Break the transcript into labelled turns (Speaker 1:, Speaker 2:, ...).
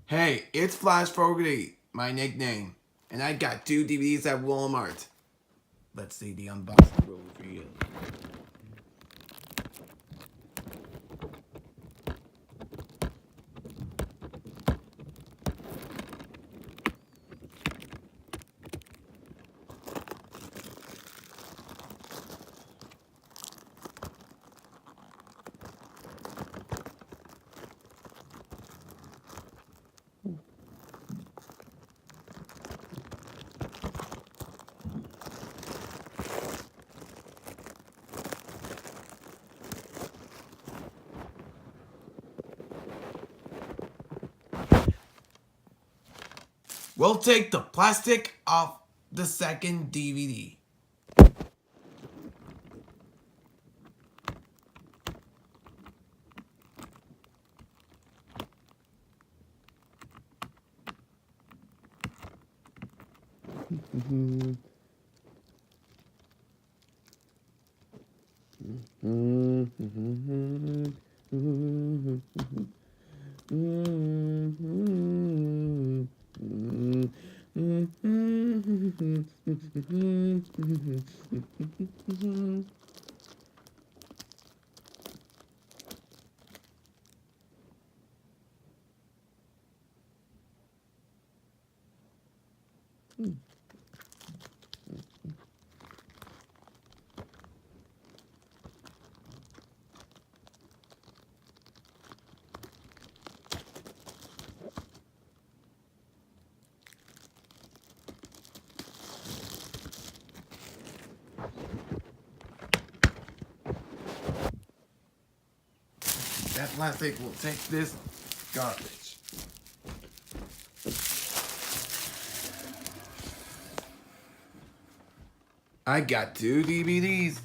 Speaker 1: Hey, it's Flash Fogarty, my nickname, and I got 2 DVDs at Walmart. Let's see the unboxing reveal. We'll take the plastic off the second DVD. That plastic will take this garbage. I got 2 DVDs.